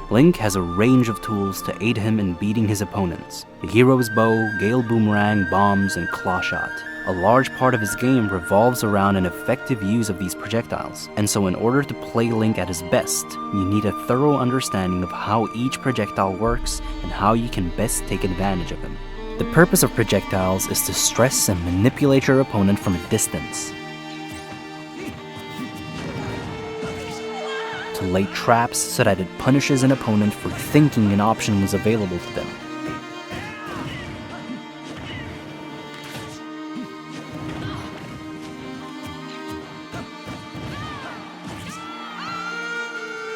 Link has a range of tools to aid him in beating his opponents. The hero's bow, Gale Boomerang, bombs, and claw shot. A large part of his game revolves around an effective use of these projectiles, and so in order to play Link at his best, you need a thorough understanding of how each projectile works and how you can best take advantage of him. The purpose of projectiles is to stress and manipulate your opponent from a distance, to lay traps so that it punishes an opponent for thinking an option was available to them.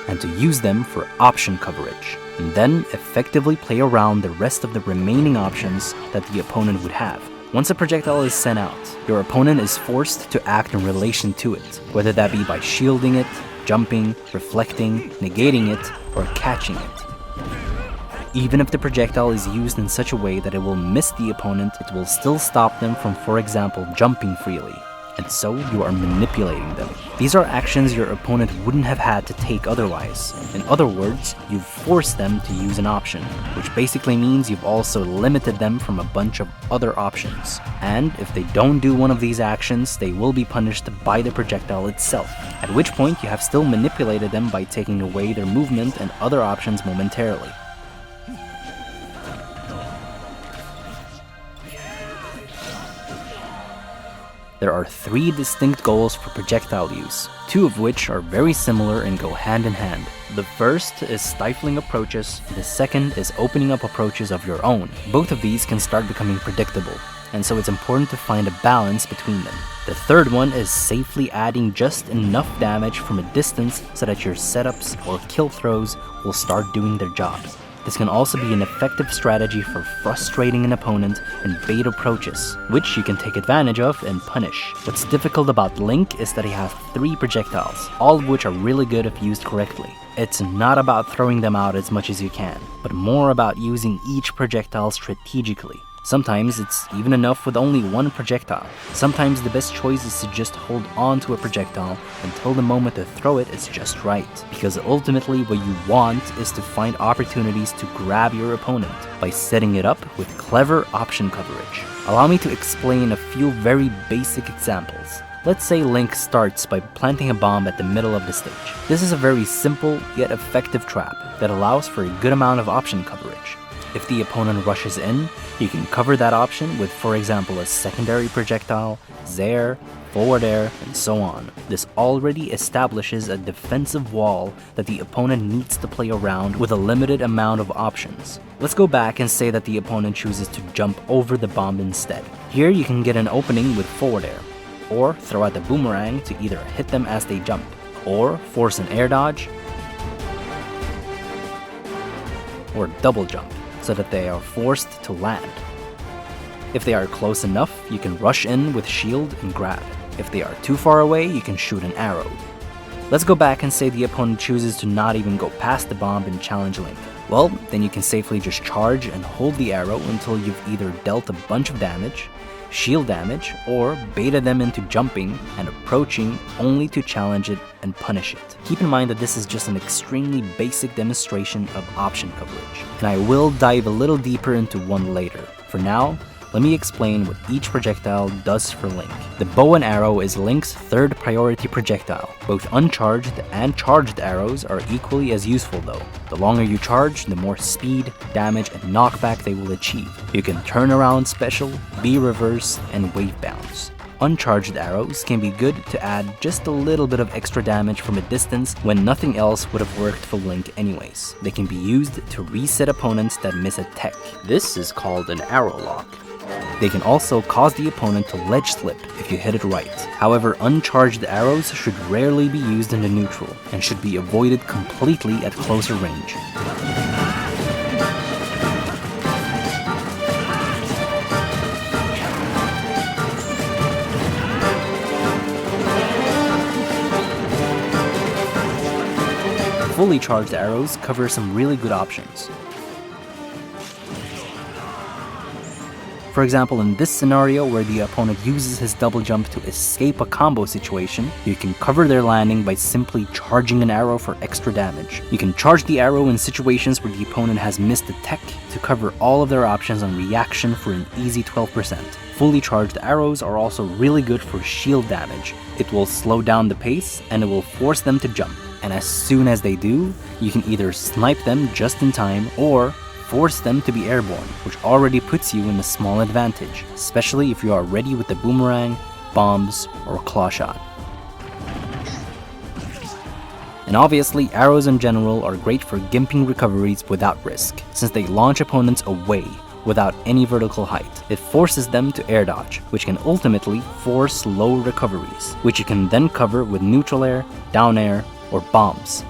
And to use them for option coverage, and then effectively play around the rest of the remaining options that the opponent would have. Once a projectile is sent out, your opponent is forced to act in relation to it, whether that be by shielding it, jumping, reflecting, negating it, or catching it. Even if the projectile is used in such a way that it will miss the opponent, it will still stop them from, for example, jumping freely. And so you are manipulating them. These are actions your opponent wouldn't have had to take otherwise. In other words, you've forced them to use an option, which basically means you've also limited them from a bunch of other options. And if they don't do one of these actions, they will be punished by the projectile itself, at which point you have still manipulated them by taking away their movement and other options momentarily. There are 3 distinct goals for projectile use, 2 of which are very similar and go hand in hand. The first is stifling approaches, the second is opening up approaches of your own. Both of these can start becoming predictable, and so it's important to find a balance between them. The third one is safely adding just enough damage from a distance so that your setups or kill throws will start doing their jobs. This can also be an effective strategy for frustrating an opponent in bait approaches, which you can take advantage of and punish. What's difficult about Link is that he has 3 projectiles, all of which are really good if used correctly. It's not about throwing them out as much as you can, but more about using each projectile strategically. Sometimes it's even enough with only 1 projectile. Sometimes the best choice is to just hold on to a projectile until the moment to throw it is just right. Because ultimately what you want is to find opportunities to grab your opponent by setting it up with clever option coverage. Allow me to explain a few very basic examples. Let's say Link starts by planting a bomb at the middle of the stage. This is a very simple yet effective trap that allows for a good amount of option coverage. If the opponent rushes in, you can cover that option with, for example, a secondary projectile, Zair, forward air, and so on. This already establishes a defensive wall that the opponent needs to play around with a limited amount of options. Let's go back and say that the opponent chooses to jump over the bomb instead. Here you can get an opening with forward air, or throw out the boomerang to either hit them as they jump, or force an air dodge, or double jump, so that they are forced to land. If they are close enough, you can rush in with shield and grab. If they are too far away, you can shoot an arrow. Let's go back and say the opponent chooses to not even go past the bomb and challenge Link. Well, then you can safely just charge and hold the arrow until you've either dealt a bunch of damage, shield damage, or baited them into jumping and approaching only to challenge it and punish it. Keep in mind that this is just an extremely basic demonstration of option coverage, and I will dive a little deeper into one later. For now, let me explain what each projectile does for Link. The bow and arrow is Link's 3rd priority projectile. Both uncharged and charged arrows are equally as useful though. The longer you charge, the more speed, damage, and knockback they will achieve. You can turn around special, B reverse, and wave bounce. Uncharged arrows can be good to add just a little bit of extra damage from a distance when nothing else would have worked for Link anyways. They can be used to reset opponents that miss a tech. This is called an arrow lock. They can also cause the opponent to ledge slip if you hit it right. However, uncharged arrows should rarely be used in the neutral and should be avoided completely at closer range. Fully charged arrows cover some really good options. For example, in this scenario where the opponent uses his double jump to escape a combo situation, you can cover their landing by simply charging an arrow for extra damage. You can charge the arrow in situations where the opponent has missed a tech to cover all of their options on reaction for an easy 12%. Fully charged arrows are also really good for shield damage. It will slow down the pace and it will force them to jump. And as soon as they do, you can either snipe them just in time or force them to be airborne, which already puts you in a small advantage, especially if you are ready with the boomerang, bombs, or claw shot. And obviously, arrows in general are great for gimping recoveries without risk, since they launch opponents away without any vertical height. It forces them to air dodge, which can ultimately force low recoveries, which you can then cover with neutral air, down air, or bombs.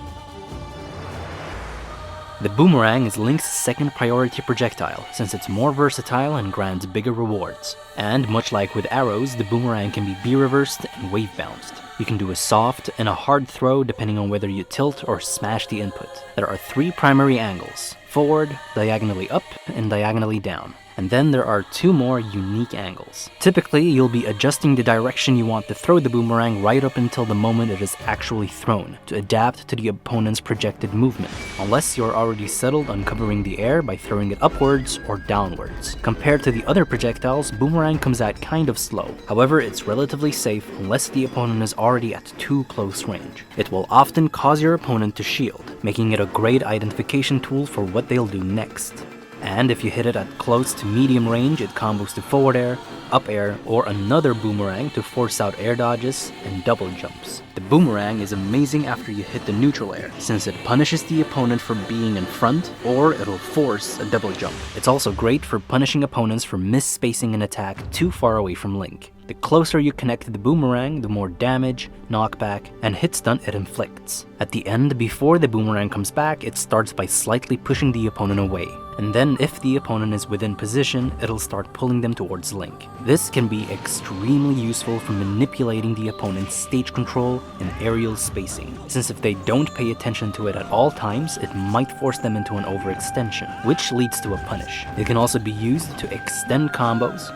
The boomerang is Link's second priority projectile, since it's more versatile and grants bigger rewards. And much like with arrows, the boomerang can be B-reversed and wave-bounced. You can do a soft and a hard throw depending on whether you tilt or smash the input. There are 3 primary angles: forward, diagonally up, and diagonally down. And then there are 2 more unique angles. Typically, you'll be adjusting the direction you want to throw the boomerang right up until the moment it is actually thrown, to adapt to the opponent's projected movement, unless you're already settled on covering the air by throwing it upwards or downwards. Compared to the other projectiles, boomerang comes out kind of slow. However, it's relatively safe unless the opponent is already at too close range. It will often cause your opponent to shield, making it a great identification tool for what they'll do next. And if you hit it at close to medium range, it combos to forward air, up air, or another boomerang to force out air dodges and double jumps. The boomerang is amazing after you hit the neutral air, since it punishes the opponent for being in front, or it'll force a double jump. It's also great for punishing opponents for misspacing an attack too far away from Link. The closer you connect to the boomerang, the more damage, knockback, and hit stun it inflicts. At the end, before the boomerang comes back, it starts by slightly pushing the opponent away. And then if the opponent is within position, it'll start pulling them towards Link. This can be extremely useful for manipulating the opponent's stage control and aerial spacing, since if they don't pay attention to it at all times, it might force them into an overextension, which leads to a punish. It can also be used to extend combos,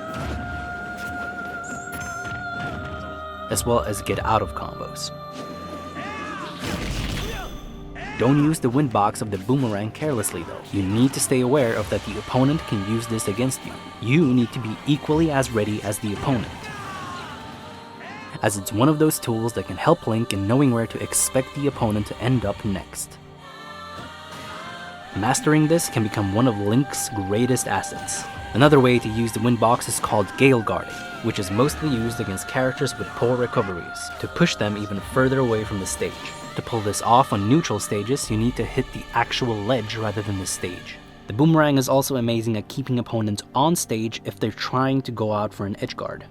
as well as get out of combos. Don't use the windbox of the boomerang carelessly though. You need to stay aware of that the opponent can use this against you. You need to be equally as ready as the opponent, as it's one of those tools that can help Link in knowing where to expect the opponent to end up next. Mastering this can become one of Link's greatest assets. Another way to use the windbox is called Gale Guarding, which is mostly used against characters with poor recoveries, to push them even further away from the stage. To pull this off on neutral stages, you need to hit the actual ledge rather than the stage. The boomerang is also amazing at keeping opponents on stage if they're trying to go out for an edge guard.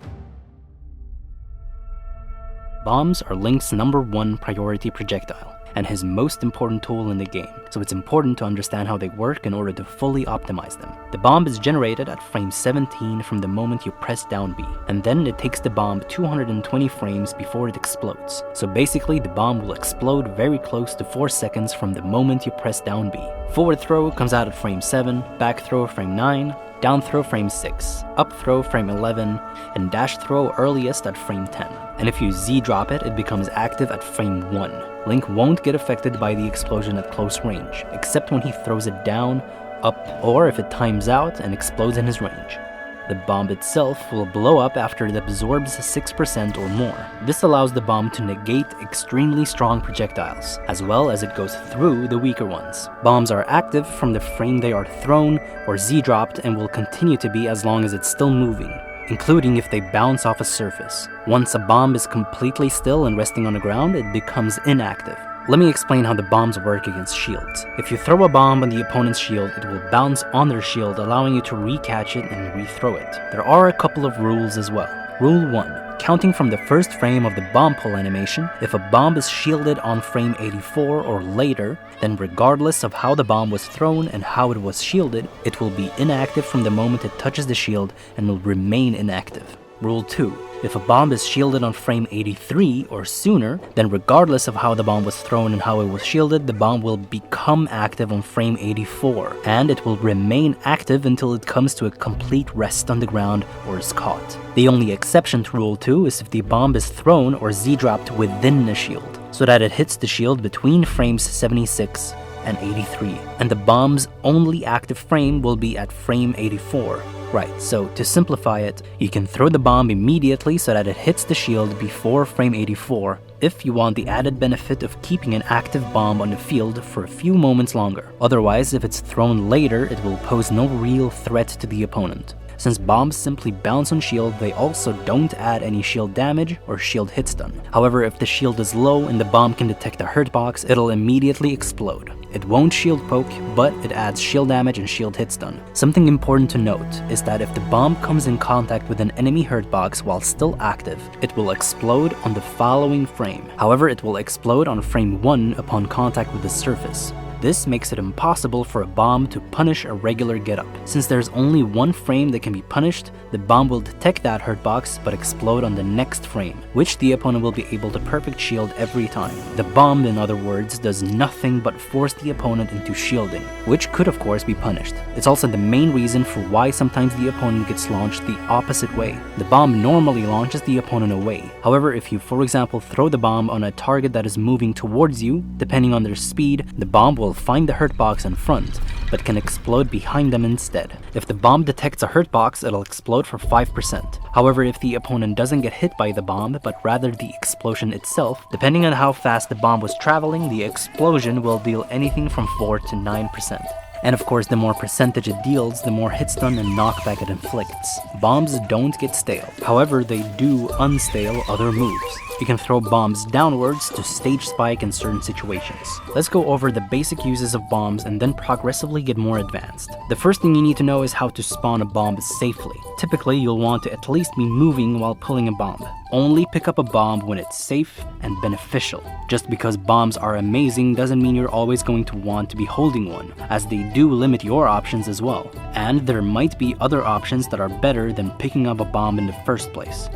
Bombs are Link's #1 priority projectile, and his most important tool in the game, so it's important to understand how they work in order to fully optimize them. The bomb is generated at frame 17 from the moment you press down B, and then it takes the bomb 220 frames before it explodes. So basically the bomb will explode very close to 4 seconds from the moment you press down B. Forward throw comes out at frame 7, back throw frame 9, down throw frame 6, up throw frame 11, and dash throw earliest at frame 10. And if you Z-drop it, it becomes active at frame 1. Link won't get affected by the explosion at close range, except when he throws it down, up, or if it times out and explodes in his range. The bomb itself will blow up after it absorbs 6% or more. This allows the bomb to negate extremely strong projectiles, as well as it goes through the weaker ones. Bombs are active from the frame they are thrown or Z-dropped and will continue to be as long as it's still moving. including if they bounce off a surface. Once a bomb is completely still and resting on the ground, it becomes inactive. Let me explain how the bombs work against shields. If you throw a bomb on the opponent's shield, it will bounce on their shield, allowing you to re-catch it and re-throw it. There are a couple of rules as well. Rule 1. Counting from the first frame of the bomb pull animation, if a bomb is shielded on frame 84 or later, then regardless of how the bomb was thrown and how it was shielded, it will be inactive from the moment it touches the shield and will remain inactive. Rule 2. If a bomb is shielded on frame 83 or sooner, then regardless of how the bomb was thrown and how it was shielded, the bomb will become active on frame 84, and it will remain active until it comes to a complete rest on the ground or is caught. The only exception to Rule 2 is if the bomb is thrown or Z-dropped within the shield, so that it hits the shield between frames 76 and 83, and the bomb's only active frame will be at frame 84. Right, so to simplify it, you can throw the bomb immediately so that it hits the shield before frame 84 if you want the added benefit of keeping an active bomb on the field for a few moments longer. Otherwise, if it's thrown later, it will pose no real threat to the opponent. Since bombs simply bounce on shield, they also don't add any shield damage or shield hit stun. However, if the shield is low and the bomb can detect a hurt box, it'll immediately explode. It won't shield poke, but it adds shield damage and shield hit stun. Something important to note is that if the bomb comes in contact with an enemy hurt box while still active, it will explode on the following frame. However, it will explode on frame 1 upon contact with the surface. This makes it impossible for a bomb to punish a regular get-up. Since there's only one frame that can be punished, the bomb will detect that hurt box but explode on the next frame, which the opponent will be able to perfect shield every time. The bomb, in other words, does nothing but force the opponent into shielding, which could of course be punished. It's also the main reason for why sometimes the opponent gets launched the opposite way. The bomb normally launches the opponent away. However, if you, for example, throw the bomb on a target that is moving towards you, depending on their speed, the bomb will find the hurt box in front, but can explode behind them instead. If the bomb detects a hurt box, it'll explode for 5%. However, if the opponent doesn't get hit by the bomb, but rather the explosion itself, depending on how fast the bomb was traveling, the explosion will deal anything from 4 to 9%. And of course, the more percentage it deals, the more hit stun and knockback it inflicts. Bombs don't get stale. However, they do unstale other moves. You can throw bombs downwards to stage spike in certain situations. Let's go over the basic uses of bombs and then progressively get more advanced. The first thing you need to know is how to spawn a bomb safely. Typically, you'll want to at least be moving while pulling a bomb. Only pick up a bomb when it's safe and beneficial. Just because bombs are amazing doesn't mean you're always going to want to be holding one, as they do limit your options as well. And there might be other options that are better than picking up a bomb in the first place.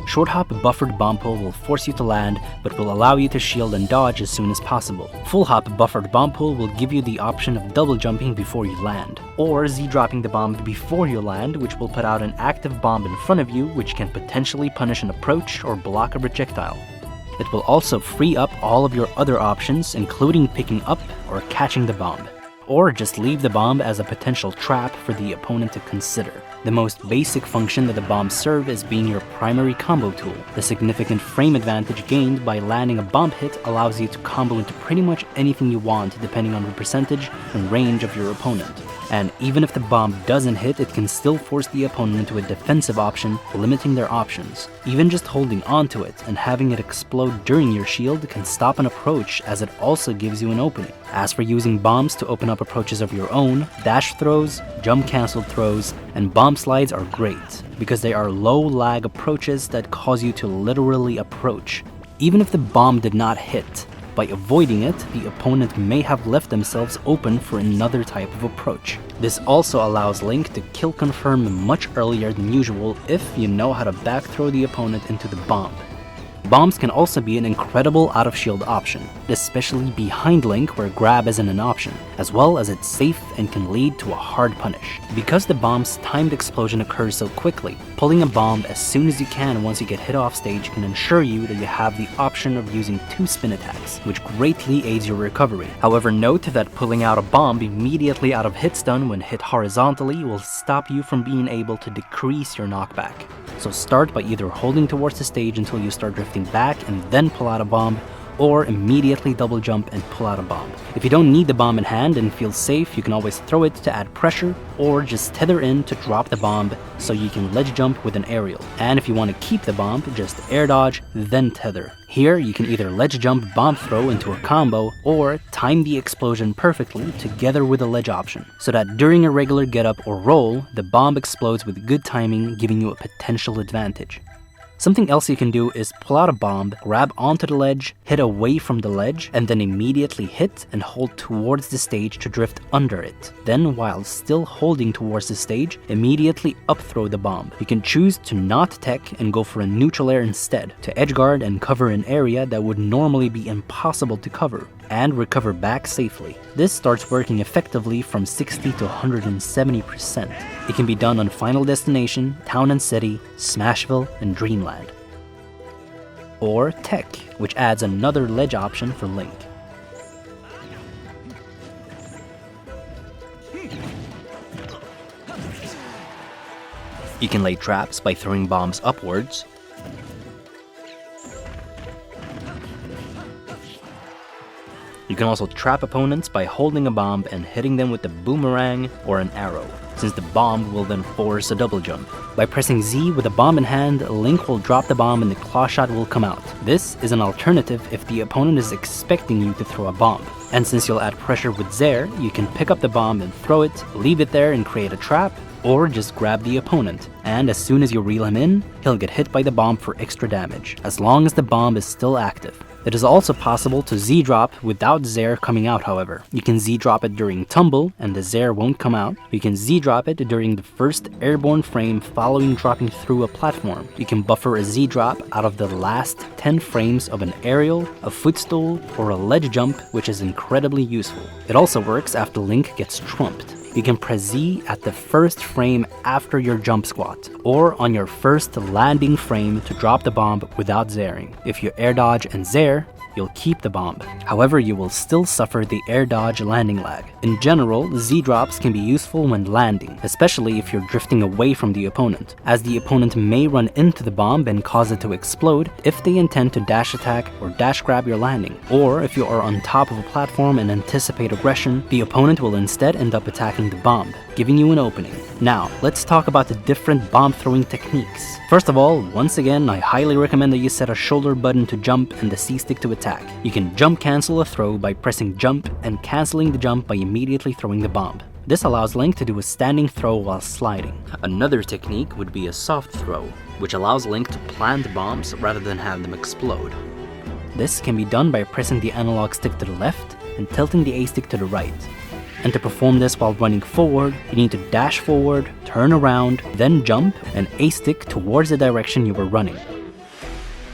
Short hop buffered bomb pull will force you to land, but will allow you to shield and dodge as soon as possible. Full hop buffered bomb pull will give you the option of double jumping before you land, or Z-dropping the bomb before you land, which will put out an active bomb in front of you, which can potentially punish an approach or block a projectile. It will also free up all of your other options, including picking up or catching the bomb, or just leave the bomb as a potential trap for the opponent to consider. The most basic function that the bombs serve is being your primary combo tool. The significant frame advantage gained by landing a bomb hit allows you to combo into pretty much anything you want depending on the percentage and range of your opponent. And even if the bomb doesn't hit, it can still force the opponent into a defensive option, limiting their options. Even just holding onto it and having it explode during your shield can stop an approach, as it also gives you an opening. As for using bombs to open up approaches of your own, dash throws, jump cancelled throws, and bomb slides are great, because they are low lag approaches that cause you to literally approach. Even if the bomb did not hit, by avoiding it, the opponent may have left themselves open for another type of approach. This also allows Link to kill confirm much earlier than usual if you know how to back throw the opponent into the bomb. Bombs can also be an incredible out-of-shield option, especially behind Link where grab isn't an option, as well as it's safe and can lead to a hard punish. Because the bomb's timed explosion occurs so quickly, pulling a bomb as soon as you can once you get hit off stage can ensure you that you have the option of using 2 spin attacks, which greatly aids your recovery. However, note that pulling out a bomb immediately out of hit stun when hit horizontally will stop you from being able to decrease your knockback. So start by either holding towards the stage until you start drifting back and then pull out a bomb, or immediately double jump and pull out a bomb. If you don't need the bomb in hand and feel safe, you can always throw it to add pressure, or just tether in to drop the bomb so you can ledge jump with an aerial. And if you want to keep the bomb, just air dodge, then tether. Here, you can either ledge jump bomb throw into a combo, or time the explosion perfectly together with a ledge option, so that during a regular getup or roll, the bomb explodes with good timing, giving you a potential advantage. Something else you can do is pull out a bomb, grab onto the ledge, hit away from the ledge, and then immediately hit and hold towards the stage to drift under it. Then, while still holding towards the stage, immediately up throw the bomb. You can choose to not tech and go for a neutral air instead, to edgeguard and cover an area that would normally be impossible to cover, and recover back safely. This starts working effectively from 60 to 170%. It can be done on Final Destination, Town and City, Smashville, and Dreamland. Or Tech, which adds another ledge option for Link. You can lay traps by throwing bombs upwards, you can also trap opponents by holding a bomb and hitting them with a boomerang or an arrow, since the bomb will then force a double jump. By pressing Z with a bomb in hand, Link will drop the bomb and the claw shot will come out. This is an alternative if the opponent is expecting you to throw a bomb. And since you'll add pressure with Zair, you can pick up the bomb and throw it, leave it there and create a trap, or just grab the opponent, and as soon as you reel him in, he'll get hit by the bomb for extra damage, as long as the bomb is still active. It is also possible to Z-drop without Zair coming out, however. You can Z-drop it during tumble, and the Zair won't come out. You can Z-drop it during the first airborne frame following dropping through a platform. You can buffer a Z-drop out of the last 10 frames of an aerial, a footstool, or a ledge jump, which is incredibly useful. It also works after Link gets trumped. You can press Z at the first frame after your jump squat, or on your first landing frame to drop the bomb without zairing. If you air dodge and zair, you'll keep the bomb. However, you will still suffer the air dodge landing lag. In general, Z-drops can be useful when landing, especially if you're drifting away from the opponent, as the opponent may run into the bomb and cause it to explode if they intend to dash attack or dash grab your landing. Or if you are on top of a platform and anticipate aggression, the opponent will instead end up attacking the bomb, giving you an opening. Now, let's talk about the different bomb throwing techniques. First of all, once again, I highly recommend that you set a shoulder button to jump and the C-stick to attack. You can jump cancel a throw by pressing jump and canceling the jump by immediately throwing the bomb. This allows Link to do a standing throw while sliding. Another technique would be a soft throw, which allows Link to plant bombs rather than have them explode. This can be done by pressing the analog stick to the left and tilting the A-stick to the right. And to perform this while running forward, you need to dash forward, turn around, then jump, and A-stick towards the direction you were running.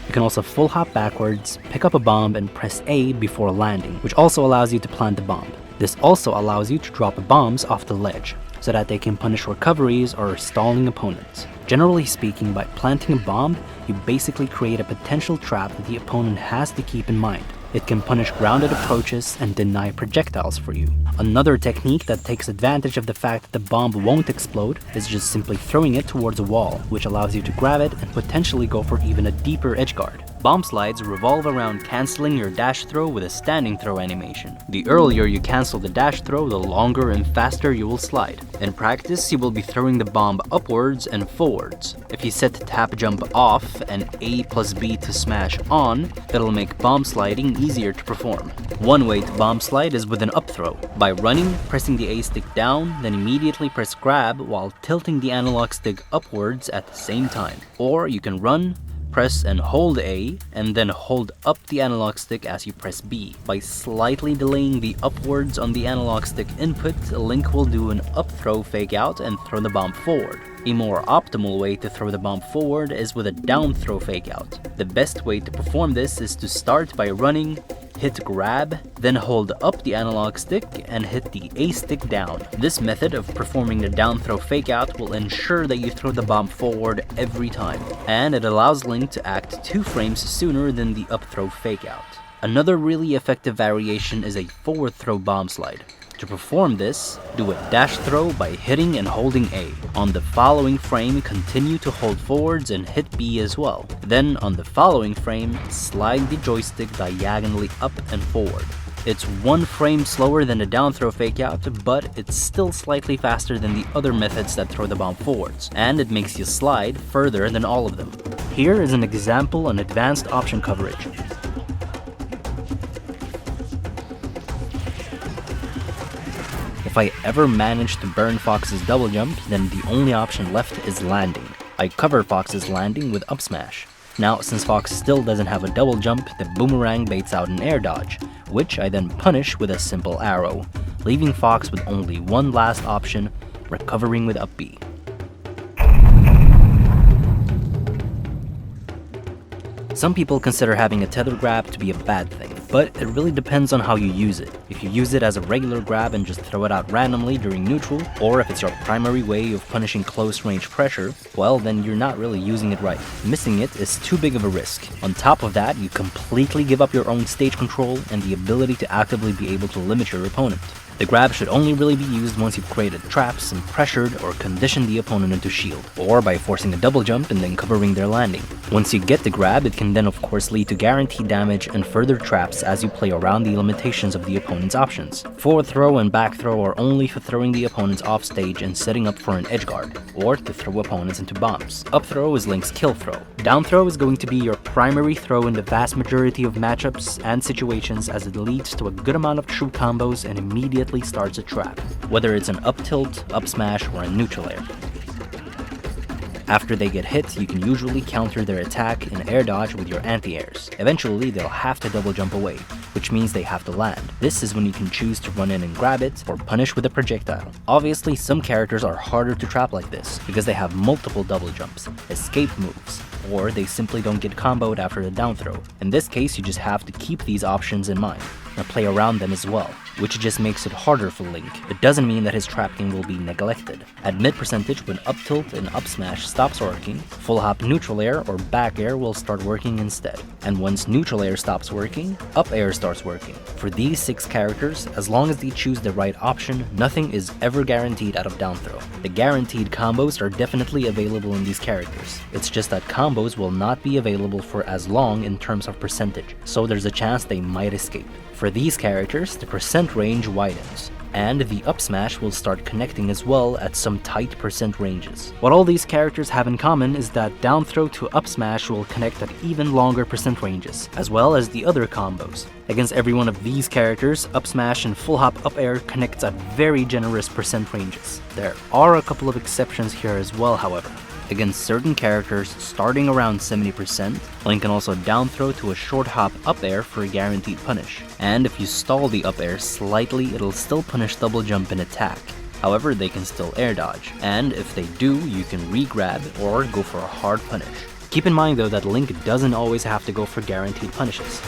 You can also full hop backwards, pick up a bomb, and press A before landing, which also allows you to plant the bomb. This also allows you to drop the bombs off the ledge, so that they can punish recoveries or stalling opponents. Generally speaking, by planting a bomb, you basically create a potential trap that the opponent has to keep in mind. It can punish grounded approaches and deny projectiles for you. Another technique that takes advantage of the fact that the bomb won't explode is just simply throwing it towards a wall, which allows you to grab it and potentially go for even a deeper edgeguard. Bomb slides revolve around canceling your dash throw with a standing throw animation. The earlier you cancel the dash throw, the longer and faster you will slide. In practice, you will be throwing the bomb upwards and forwards. If you set tap jump off and A plus B to smash on, it'll make bomb sliding easier to perform. One way to bomb slide is with an up throw. By running, pressing the A stick down, then immediately press grab while tilting the analog stick upwards at the same time. Or you can run, press and hold A, and then hold up the analog stick as you press B. By slightly delaying the upwards on the analog stick input, Link will do an up throw fake out and throw the bomb forward. A more optimal way to throw the bomb forward is with a down throw fake out. The best way to perform this is to start by running, hit grab, then hold up the analog stick and hit the A stick down. This method of performing the down throw fake out will ensure that you throw the bomb forward every time, and it allows Link to act 2 frames sooner than the up throw fake out. Another really effective variation is a forward throw bomb slide. To perform this, do a dash throw by hitting and holding A. On the following frame, continue to hold forwards and hit B as well. Then on the following frame, slide the joystick diagonally up and forward. It's one frame slower than the down throw fake out, but it's still slightly faster than the other methods that throw the bomb forwards, and it makes you slide further than all of them. Here is an example on advanced option coverage. If I ever manage to burn Fox's double jump, then the only option left is landing. I cover Fox's landing with up smash. Now, since Fox still doesn't have a double jump, the boomerang baits out an air dodge, which I then punish with a simple arrow, leaving Fox with only one last option, recovering with up B. Some people consider having a tether grab to be a bad thing, but it really depends on how you use it. If you use it as a regular grab and just throw it out randomly during neutral, or if it's your primary way of punishing close range pressure, well then you're not really using it right. Missing it is too big of a risk. On top of that, you completely give up your own stage control and the ability to actively be able to limit your opponent. The grab should only really be used once you've created traps and pressured or conditioned the opponent into shield, or by forcing a double jump and then covering their landing. Once you get the grab, it can then of course lead to guaranteed damage and further traps as you play around the limitations of the opponent's options. Forward throw and back throw are only for throwing the opponents off stage and setting up for an edge guard, or to throw opponents into bombs. Up throw is Link's kill throw. Down throw is going to be your primary throw in the vast majority of matchups and situations, as it leads to a good amount of true combos and immediately starts a trap, whether it's an up tilt, up smash, or a neutral air. After they get hit, you can usually counter their attack in air dodge with your anti-airs. Eventually, they'll have to double jump away, which means they have to land. This is when you can choose to run in and grab it, or punish with a projectile. Obviously, some characters are harder to trap like this, because they have multiple double jumps, escape moves, or they simply don't get comboed after the down throw. In this case, you just have to keep these options in mind, and play around them as well, which just makes it harder for Link. It doesn't mean that his trap game will be neglected. At mid percentage, when up tilt and up smash stops working, full hop neutral air or back air will start working instead. And once neutral air stops working, up air starts working. For these 6 characters, as long as they choose the right option, nothing is ever guaranteed out of down throw. The guaranteed combos are definitely available in these characters. It's just that combos will not be available for as long in terms of percentage, so there's a chance they might escape. For these characters, the percent range widens, and the up smash will start connecting as well at some tight percent ranges. What all these characters have in common is that down throw to up smash will connect at even longer percent ranges, as well as the other combos. Against every one of these characters, up smash and full hop up air connects at very generous percent ranges. There are a couple of exceptions here as well, however. Against certain characters starting around 70%, Link can also down throw to a short hop up air for a guaranteed punish. And if you stall the up air slightly, it'll still punish double jump and attack. However, they can still air dodge, and if they do, you can re-grab or go for a hard punish. Keep in mind though that Link doesn't always have to go for guaranteed punishes.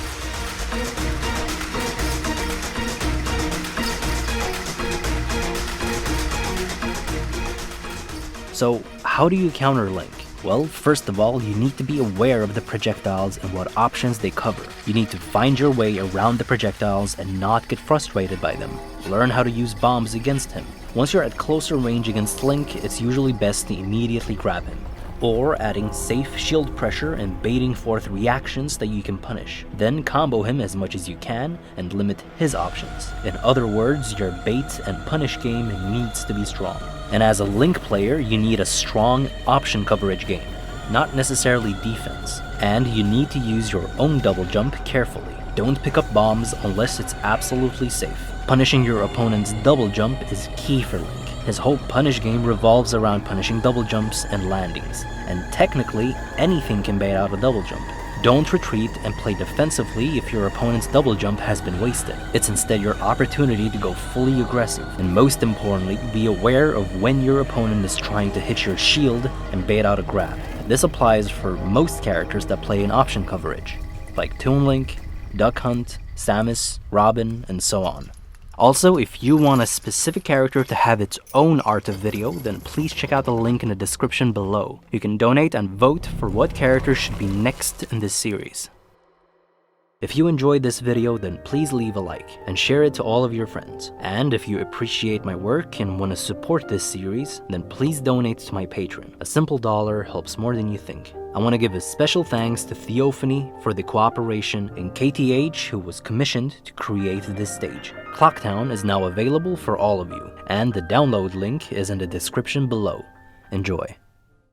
So, how do you counter Link? Well, first of all, you need to be aware of the projectiles and what options they cover. You need to find your way around the projectiles and not get frustrated by them. Learn how to use bombs against him. Once you're at closer range against Link, it's usually best to immediately grab him, or adding safe shield pressure and baiting forth reactions that you can punish. Then combo him as much as you can and limit his options. In other words, your bait and punish game needs to be strong. And as a Link player, you need a strong option coverage game, not necessarily defense. And you need to use your own double jump carefully. Don't pick up bombs unless it's absolutely safe. Punishing your opponent's double jump is key for Link. His whole punish game revolves around punishing double jumps and landings, and technically, anything can bait out a double jump. Don't retreat and play defensively if your opponent's double jump has been wasted. It's instead your opportunity to go fully aggressive, and most importantly, be aware of when your opponent is trying to hit your shield and bait out a grab. This applies for most characters that play in option coverage, like Toon Link, Duck Hunt, Samus, Robin, and so on. Also, if you want a specific character to have its own art of video, then please check out the link in the description below. You can donate and vote for what character should be next in this series. If you enjoyed this video, then please leave a like and share it to all of your friends. And if you appreciate my work and want to support this series, then please donate to my Patreon. A simple dollar helps more than you think. I want to give a special thanks to Theophany for the cooperation and KTH who was commissioned to create this stage. Clocktown is now available for all of you, and the download link is in the description below. Enjoy.